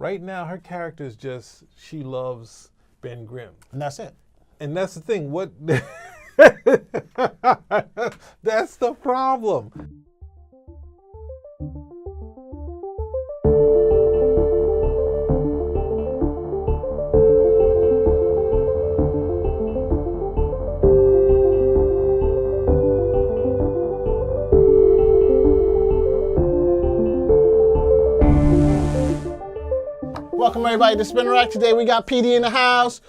Right now, her character is just, she loves Ben Grimm. And that's it. And that's the thing. What? That's the problem. Welcome everybody to Spin Rack. Today we got PD in the house.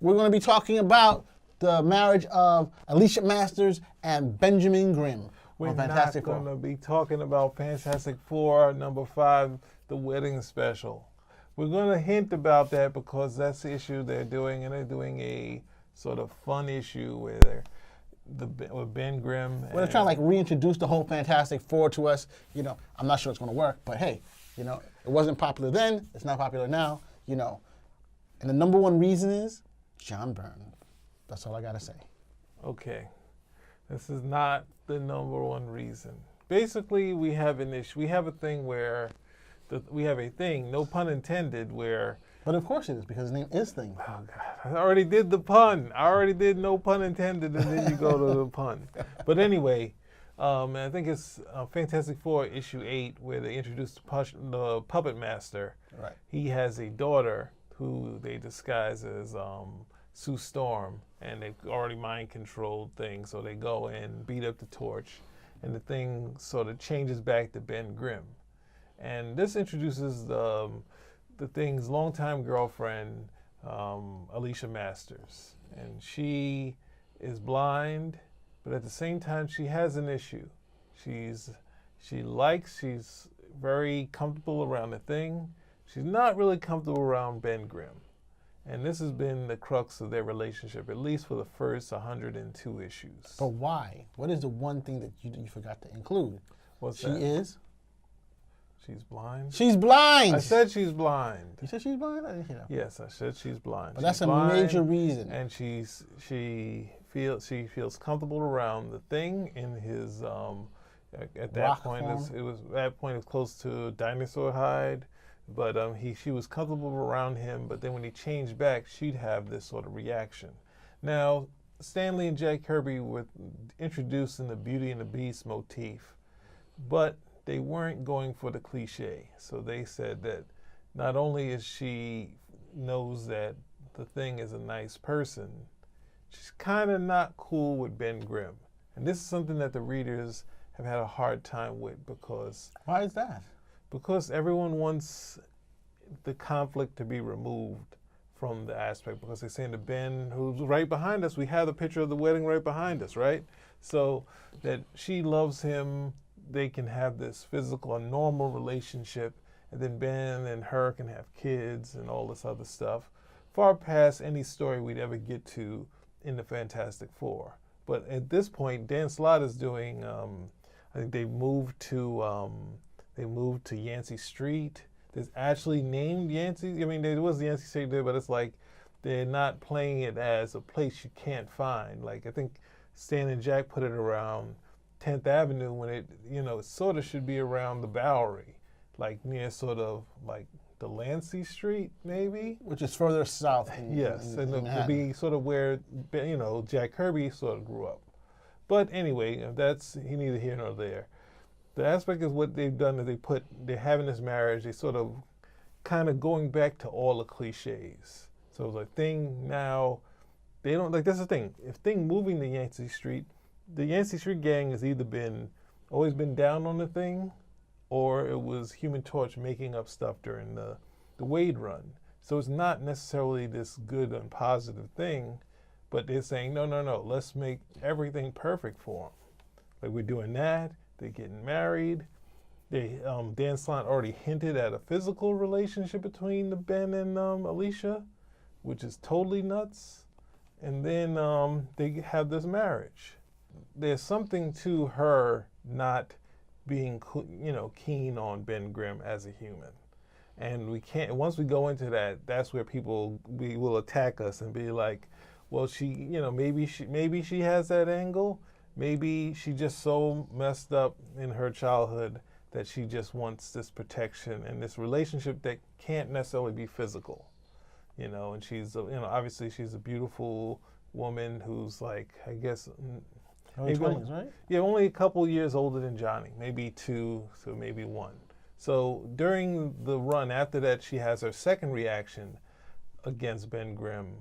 We're going to be talking about the marriage of Alicia Masters and Benjamin Grimm. We're not going to be talking about Fantastic Four, number 5, the wedding special. We're going to hint about that because that's the issue they're doing, and they're doing a sort of fun issue where with Ben Grimm. Well, they're trying to like reintroduce the whole Fantastic Four to us. You know, I'm not sure it's going to work, but hey, you know, it wasn't popular then. It's not popular now. You know, and the number one reason is John Byrne. That's all I gotta say. Okay, this is not the number one reason. Basically, we have an issue. We have a thing where, we have a thing, no pun intended, where. But of course it is, because his name is Thing. Oh God, I already did the pun. I already did no pun intended, and then you go to the pun. But anyway, I think it's Fantastic Four issue 8 where they introduced the Puppet Master. Right. He has a daughter who they disguise as Sue Storm, and they've already mind-controlled Thing, so they go and beat up the Torch, and the Thing sort of changes back to Ben Grimm. And this introduces the Thing's longtime girlfriend, Alicia Masters. And she is blind, but at the same time, she has an issue. She's very comfortable around the Thing. She's not really comfortable around Ben Grimm. And this has been the crux of their relationship, at least for the first 102 issues. But why? What is the one thing that you forgot to include? What's she that? is? She's blind? She's blind! I said she's blind. You said she's blind? I didn't hear that. Yes, I said she's blind. But she's that's a blind, major reason. And she feels comfortable around the Thing in his at that Rock point form. it was close to dinosaur hide, but she was comfortable around him. But then when he changed back, she'd have this sort of reaction. Now, Stan Lee and Jack Kirby were introducing the Beauty and the Beast motif, but they weren't going for the cliche. So they said that not only is she knows that the Thing is a nice person, she's kind of not cool with Ben Grimm. And this is something that the readers have had a hard time with because... Why is that? Because everyone wants the conflict to be removed from the aspect, because they're saying to Ben, who's right behind us, we have the picture of the wedding right behind us, right? So that she loves him, they can have this physical and normal relationship, and then Ben and her can have kids and all this other stuff, far past any story we'd ever get to in the Fantastic Four. But at this point, Dan Slott is doing, I think they moved to Yancey Street. There's actually named Yancey. I mean, there was Yancey Street there, but it's like they're not playing it as a place you can't find. Like, I think Stan and Jack put it around 10th Avenue when it, it sort of should be around the Bowery, like near sort of like the Lancey Street, maybe? Which is further south. Yes, and it would be sort of where, Jack Kirby sort of grew up. But anyway, that's neither here nor there. The aspect is what they've done is they're having this marriage, they sort of kind of going back to all the cliches. So the Thing now, they don't, like, that's the thing. If Thing moving to Yancey Street, the Yancey Street gang has either always been down on the Thing, or it was Human Torch making up stuff during the Wade run. So it's not necessarily this good and positive thing, but they're saying, no, let's make everything perfect for them. Like, we're doing that, they're getting married. Dan Slott already hinted at a physical relationship between Ben and Alicia, which is totally nuts. And then they have this marriage. There's something to her not being, keen on Ben Grimm as a human. And we can't, once we go into that, that's where people will attack us and be like, well, maybe she has that angle. Maybe she just so messed up in her childhood that she just wants this protection and this relationship that can't necessarily be physical, you know. And she's, you know, obviously she's a beautiful woman who's like, I guess, Early 20s, right? yeah, only a couple years older than Johnny, maybe 2, so maybe 1. So during the run after that, she has her second reaction against Ben Grimm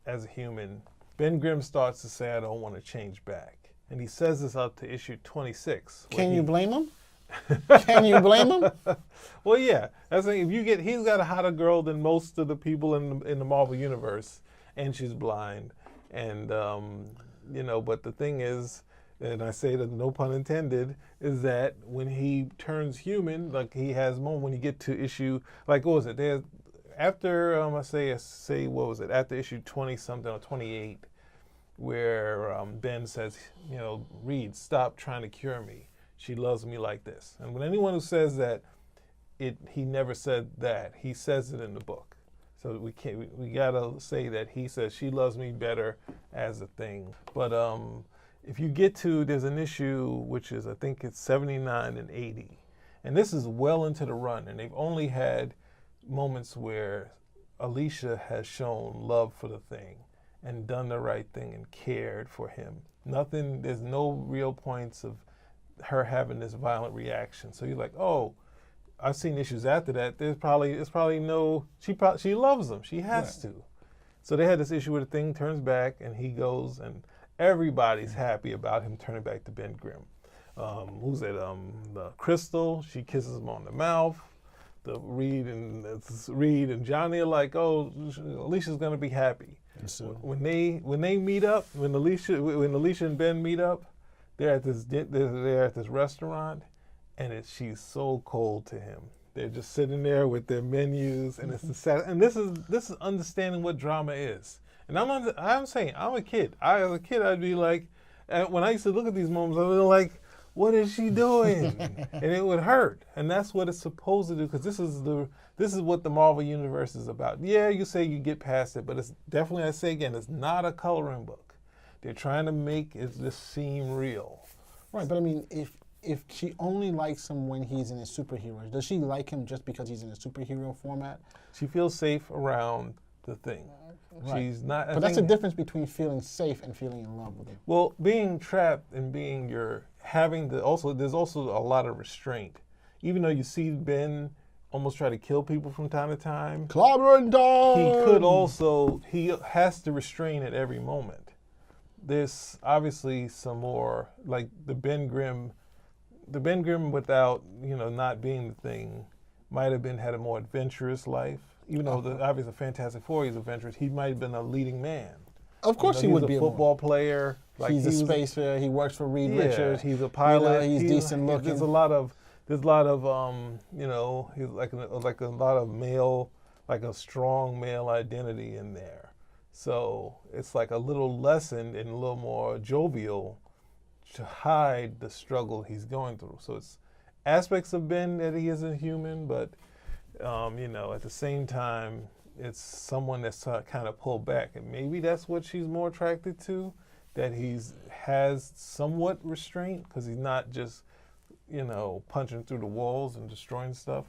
as a human. Ben Grimm starts to say, I don't want to change back. And he says this up to issue 26. Can you blame him? Can you blame him? Well, yeah. That's like, if you get, he's got a hotter girl than most of the people in the Marvel universe, and she's blind. And, you know, but the thing is, and I say that no pun intended, is that when he turns human, like he has a moment when you get to issue, like what was it? There's after I say what was it? After issue 20 something or 28, where Ben says, you know, Reed, stop trying to cure me. She loves me like this. And when anyone who says that, he never said that. He says it in the book. So we gotta say that he says she loves me better as a thing. But if you get to, there's an issue which is, I think it's 79 and 80. And this is well into the run, and they've only had moments where Alicia has shown love for the thing and done the right thing and cared for him. Nothing, there's no real points of her having this violent reaction. So you're like, oh, I've seen issues after that. It's probably no, she loves him. She has to. So they had this issue where the thing turns back and he goes, and everybody's happy about him turning back to Ben Grimm. Who's it? The Crystal, she kisses him on the mouth. The Reed and Johnny are like, oh, Alicia's gonna be happy. So when they meet up, when Alicia and Ben meet up, they're at this restaurant, and she's so cold to him. They're just sitting there with their menus, and it's the sad. And this is understanding what drama is. And I'm saying I'm a kid. As a kid, I'd be like, when I used to look at these moments, I was like, what is she doing? And it would hurt. And that's what it's supposed to do, because this is what the Marvel Universe is about. Yeah, you say you get past it, but it's definitely, I say again, it's not a coloring book. They're trying to make it just seem real. Right, but I mean, if she only likes him when he's in his superhero, does she like him just because he's in a superhero format? She feels safe around the thing. Right. She's not. But that's the difference between feeling safe and feeling in love with him. Well, being trapped and there's also a lot of restraint. Even though you see Ben almost try to kill people from time to time, clobbering time. He has to restrain at every moment. There's obviously some more, like the Ben Grimm without, you know, not being the thing, might have had a more adventurous life. Even though obviously Fantastic Four, he's adventurous, he might have been a leading man. Of course, he would be a football player. Like he's a spacer. He works for Reed Richards. He's a pilot. You know, he's decent looking. There's a lot of you know, he's like a lot of male, like a strong male identity in there. So it's like a little lesson and a little more jovial to hide the struggle he's going through. So it's aspects of Ben that he isn't human, but you know, at the same time, it's someone that's kind of pulled back, and maybe that's what she's more attracted to, that has somewhat restraint, because he's not just, you know, punching through the walls and destroying stuff.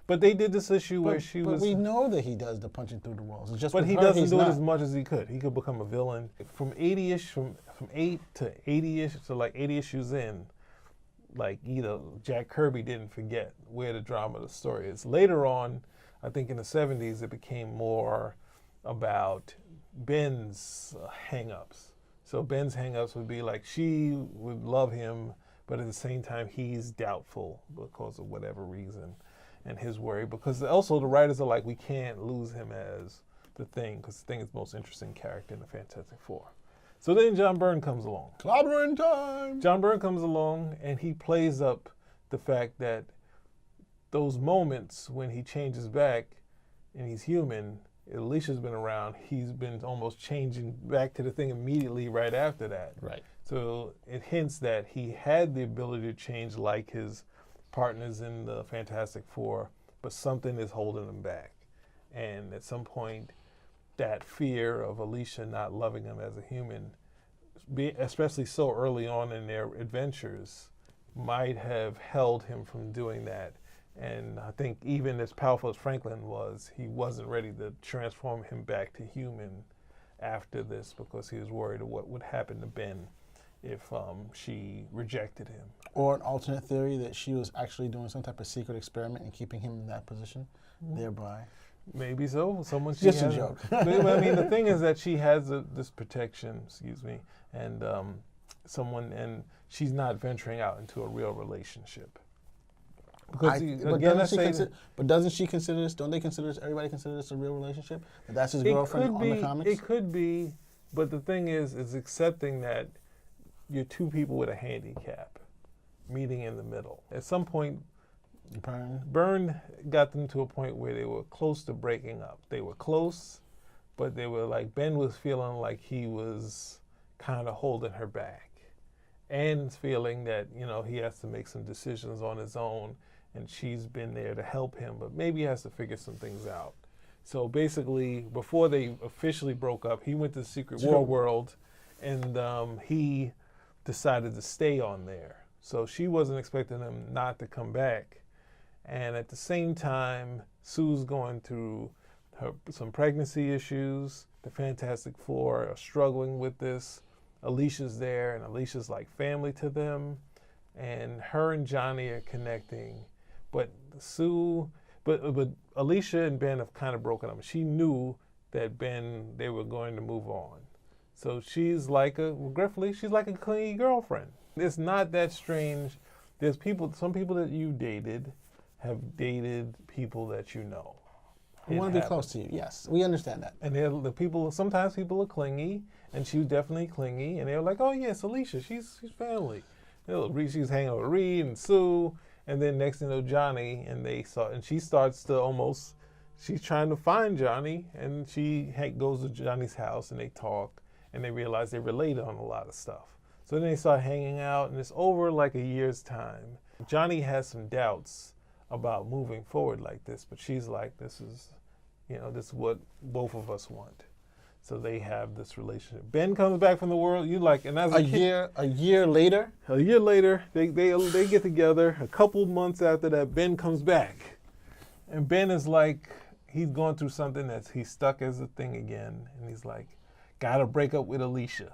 But they did this issue where she was. But we know that he does the punching through the walls. It's just but he doesn't do it as much as he could. He could become a villain from 80-ish, from 8 to 80-ish, to like 80 issues in. Like either Jack Kirby didn't forget where the drama of the story is. Later on, I think in the 70s, it became more about Ben's hang-ups. So Ben's hang-ups would be like she would love him, but at the same time, he's doubtful because of whatever reason, and his worry. Because also the writers are like, we can't lose him as the Thing, because the Thing is the most interesting character in the Fantastic Four. So then John Byrne comes along. Clobbering time! John Byrne comes along, and he plays up the fact that those moments when he changes back and he's human, Alicia's been around, he's been almost changing back to the Thing immediately right after that. Right. So it hints that he had the ability to change like his partners in the Fantastic Four, but something is holding him back. And at some point, that fear of Alicia not loving him as a human, especially so early on in their adventures, might have held him from doing that. And I think even as powerful as Franklin was, he wasn't ready to transform him back to human after this because he was worried of what would happen to Ben if she rejected him. Or an alternate theory that she was actually doing some type of secret experiment and keeping him in that position, thereby. Maybe so. Someone she Just a has, joke. But I mean, the thing is that she has this protection, and and she's not venturing out into a real relationship. Because but doesn't she consider this? Don't they consider this? Everybody consider this a real relationship? That's his girlfriend on the comics. It could be, but the thing is accepting that you're two people with a handicap meeting in the middle. At some point, Byrne got them to a point where they were close to breaking up. They were close, but they were like, Ben was feeling like he was kind of holding her back. And feeling that, he has to make some decisions on his own, and she's been there to help him, but maybe he has to figure some things out. So basically, before they officially broke up, he went to the Secret War world, and he decided to stay on there. So she wasn't expecting him not to come back. And at the same time, Sue's going through some pregnancy issues. The Fantastic Four are struggling with this. Alicia's there, and Alicia's like family to them. And her and Johnny are connecting. But Alicia and Ben have kind of broken up. She knew that they were going to move on. So she's like she's like a clingy girlfriend. It's not that strange. There's some people that you dated have dated people that you know. We want to be close to you. Yes, we understand that. And sometimes people are clingy, and she was definitely clingy, and they were like, oh yes, Alicia, she's family. She's hanging with Reed and Sue, and then next thing you know, Johnny, and she starts to she's trying to find Johnny, and she goes to Johnny's house, and they talk, and they realize they related on a lot of stuff. So then they start hanging out, and it's over like a year's time. Johnny has some doubts about moving forward like this, but she's like, this is what both of us want. So they have this relationship. Ben comes back from the world. And as a year later, they get together. A couple months after that, Ben comes back, and Ben is like, he's going through something he's stuck as a thing again, and he's like, gotta break up with Alicia.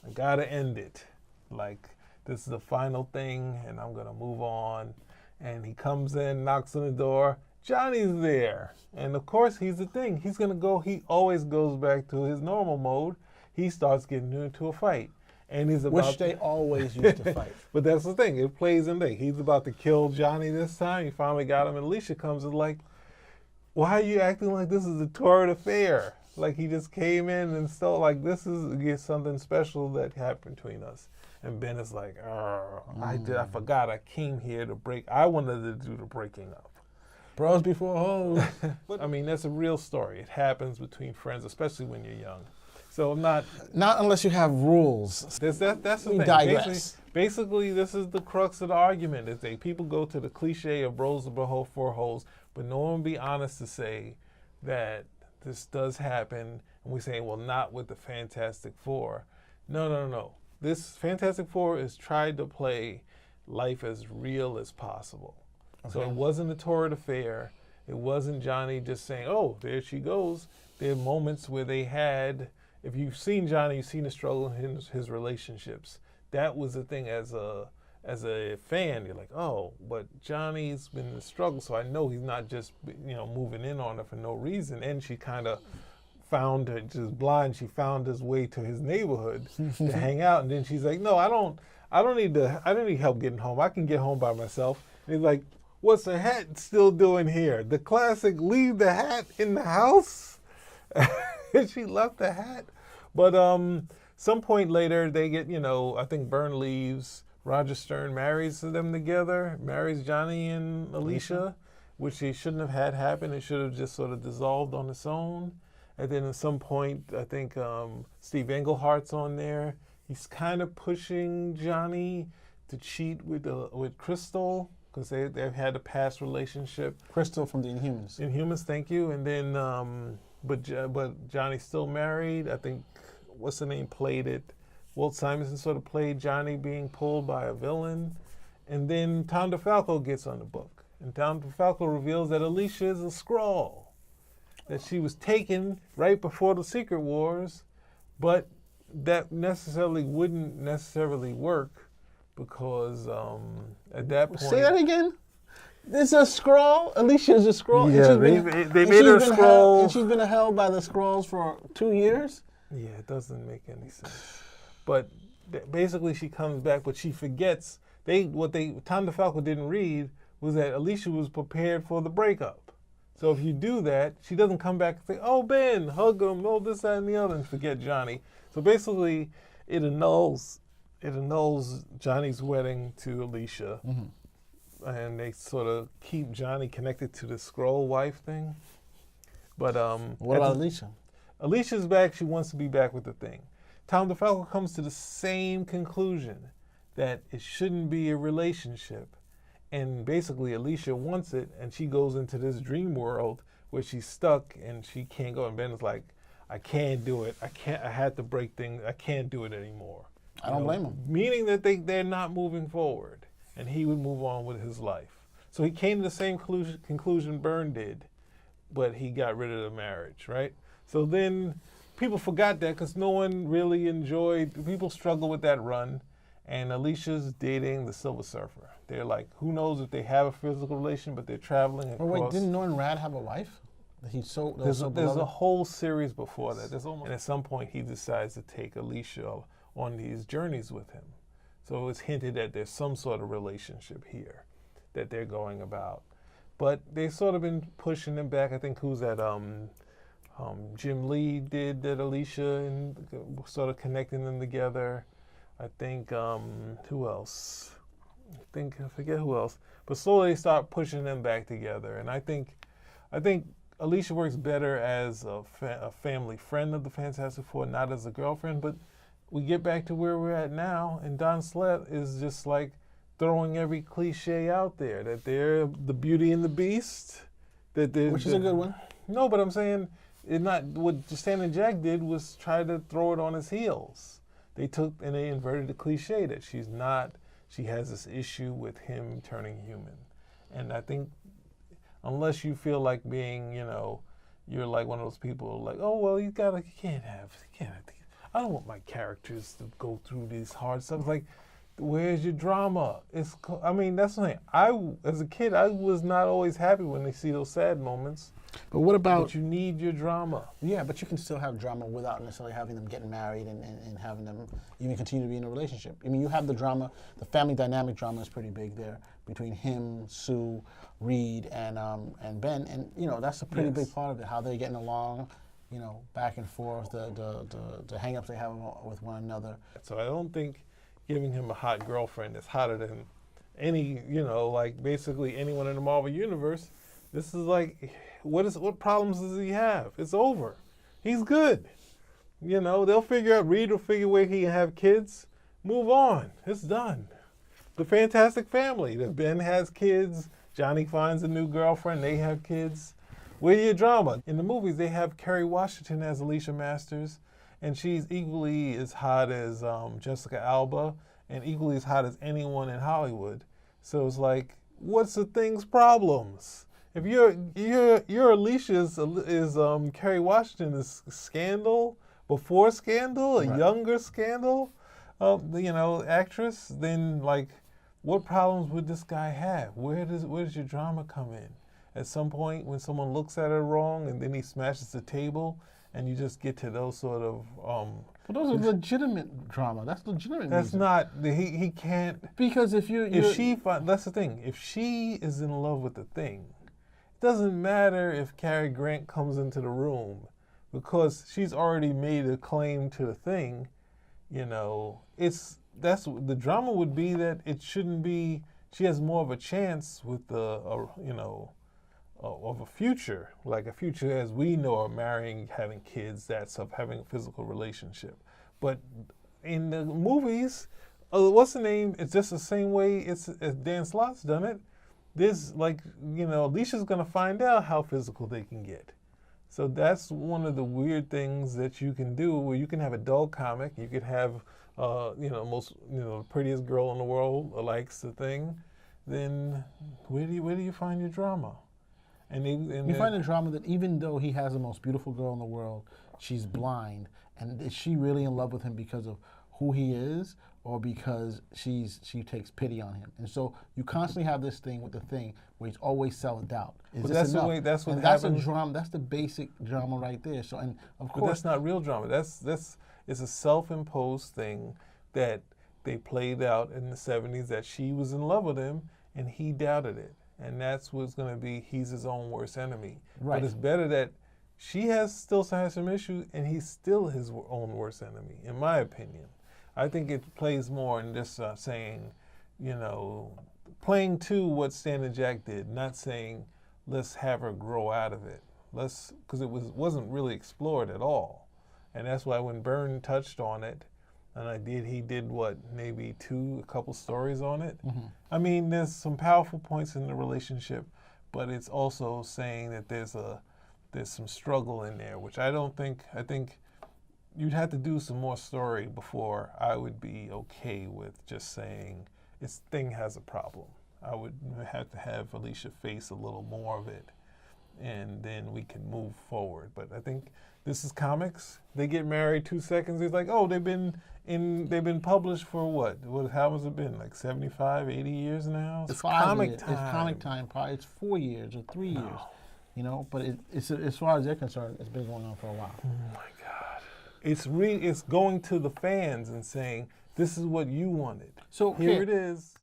I gotta end it. Like, this is the final thing, and I'm gonna move on. And he comes in, knocks on the door. Johnny's there. And of course, he's the thing. He always goes back to his normal mode. He starts getting into a fight. And which they always used to fight. But that's the thing. It plays in there. He's about to kill Johnny this time. He finally got him. And Alicia comes and like, why are you acting like this is a torrid affair? Like he just came in and stole, like this is something special that happened between us. And Ben is like, I forgot I came here I wanted to do the breaking up. Bros before hoes. I mean, that's a real story. It happens between friends, especially when you're young. So not unless you have rules. That's the thing. Digress. Basically, this is the crux of the argument, is that people go to the cliche of bros before hoes, but no one will be honest to say that this does happen. And we say, well, not with the Fantastic Four. No. This Fantastic Four is tried to play life as real as possible. Okay. So it wasn't a torrid affair. It wasn't Johnny just saying, oh, there she goes. There are moments where they had, if you've seen Johnny, you've seen the struggle in his relationships. That was the thing as a fan. You're like, oh, but Johnny's been in the struggle, so I know he's not just moving in on her for no reason. And she kind of found her, just blind, she found his way to his neighborhood to hang out, and then she's like, no, I don't need help getting home. I can get home by myself. And he's like, what's the hat still doing here? The classic, leave the hat in the house. And she left the hat. But some point later, they get, I think Byrne leaves. Roger Stern marries them together, marries Johnny and Alicia, which he shouldn't have had happen. It should have just sort of dissolved on its own. And then at some point, I think Steve Englehart's on there. He's kind of pushing Johnny to cheat with Crystal, because they've had a past relationship. Crystal from the Inhumans. Inhumans, thank you. And then, but Johnny's still married. I think, what's the name, played it. Walt Simonson sort of played Johnny being pulled by a villain. And then Tom DeFalco gets on the book. And Tom DeFalco reveals that Alicia is a Skrull. That she was taken right before the Secret Wars, but that wouldn't necessarily work because at that point... Say that again? This is a Skrull? Alicia is a Skrull? Yeah, they made her a Skrull. And she's been held by the Skrulls for 2 years? Yeah, it doesn't make any sense. But basically she comes back, but she forgets. Tom DeFalco didn't read was that Alicia was prepared for the breakup. So if you do that, she doesn't come back and say, oh, Ben, hug him, oh, this, that, and the other, and forget Johnny. So basically, it annuls Johnny's wedding to Alicia. Mm-hmm. And they sort of keep Johnny connected to the Skrull wife thing. But what about Alicia? Alicia's back. She wants to be back with the Thing. Tom DeFalco comes to the same conclusion, that it shouldn't be a relationship. And basically, Alicia wants it, and she goes into this dream world where she's stuck and she can't go. And Ben is like, I can't do it. I had to break things. I can't do it anymore. I don't blame him. Meaning that they're not moving forward, and he would move on with his life. So he came to the same conclusion Byrne did, but he got rid of the marriage, right? So then people forgot that because no one really people struggle with that run. And Alicia's dating the Silver Surfer. They're like, who knows if they have a physical relation, but they're traveling across. Wait, didn't Norman Rad have a wife? There's a whole series before that. And at some point, he decides to take Alicia on these journeys with him. So it's hinted that there's some sort of relationship here that they're going about. But they've sort of been pushing them back. I think who's that? Jim Lee did that Alicia and sort of connecting them together. I think, who else? I forget who else. But slowly they start pushing them back together. And I think Alicia works better as a family friend of the Fantastic Four, not as a girlfriend. But we get back to where we're at now, and Don Slett is just like throwing every cliche out there, that they're the Beauty and the Beast. Which is a good one. No, but I'm saying, what Stan and Jack did was try to throw it on his heels. They inverted the cliche that she has this issue with him turning human. And I think unless you feel like being, you're like one of those people like, oh, well, you can't have these. I don't want my characters to go through these hard stuff. Like, where's your drama? That's the thing. As a kid, I was not always happy when they see those sad moments. But what about... But you need your drama. Yeah, but you can still have drama without necessarily having them getting married and having them even continue to be in a relationship. I mean, you have the drama. The family dynamic drama is pretty big there between him, Sue, Reed, and Ben. And, that's a pretty big part of it, how they're getting along, back and forth, the hang-ups they have with one another. So I don't think giving him a hot girlfriend is hotter than any, basically anyone in the Marvel Universe. This is like, what problems does he have? It's over. He's good. They'll figure out, Reed will figure a way he can have kids. Move on. It's done. The Fantastic Family. That Ben has kids. Johnny finds a new girlfriend. They have kids. Where's your drama? In the movies, they have Kerry Washington as Alicia Masters, and she's equally as hot as Jessica Alba, and equally as hot as anyone in Hollywood. So it's like, what's the Thing's problems? If your Alicia is Kerry Washington is Scandal, before Scandal, a younger Scandal, actress, then like, what problems would this guy have? Where does your drama come in? At some point, when someone looks at her wrong, and then he smashes the table, and you just get to those sort of. But those are legitimate drama. That's legitimate. That's reason. Not. He can't. Because that's the thing. If she is in love with the Thing, it doesn't matter if Cary Grant comes into the room, because she's already made a claim to the Thing. The drama would be that it shouldn't be. She has more of a chance with of a future, like a future as we know, of marrying, having kids, that stuff, having a physical relationship. But in the movies, what's the name? It's just the same way as Dan Slott's done it. There's Alicia's gonna find out how physical they can get. So that's one of the weird things that you can do, where you can have adult comic, you could have, the prettiest girl in the world likes the thing. Then where do you find your drama? You find the drama that even though he has the most beautiful girl in the world, she's blind, and is she really in love with him because of who he is, or because she takes pity on him? And so you constantly have this thing with the thing where he's always self-doubt. But that's enough? the way. That's what and happens. That's a drama. That's the basic drama right there. So, and of course, but that's not real drama. It's a self-imposed thing that they played out in the '70s. That she was in love with him and he doubted it, and that's what's going to be. He's his own worst enemy. Right. But it's better that she still has some issues and he's still his own worst enemy, in my opinion. I think it plays more in just saying, playing to what Stan and Jack did, not saying let's have her grow out of it. Because it wasn't really explored at all. And that's why when Byrne touched on it, and he did what, maybe a couple stories on it. Mm-hmm. I mean, there's some powerful points in the relationship, but it's also saying that there's some struggle in there, which I think you'd have to do some more story before I would be okay with just saying this thing has a problem. I would have to have Alicia face a little more of it, and then we can move forward. But I think this is comics. They get married 2 seconds. It's like, oh, they've been published for what? How has it been? Like 75, 80 years now? It's comic years. time. It's comic time. Probably it's 4 years or 3 years. But it's as far as they're concerned, it's been going on for a while. Oh my God! It's going to the fans and saying, this is what you wanted. So here it is.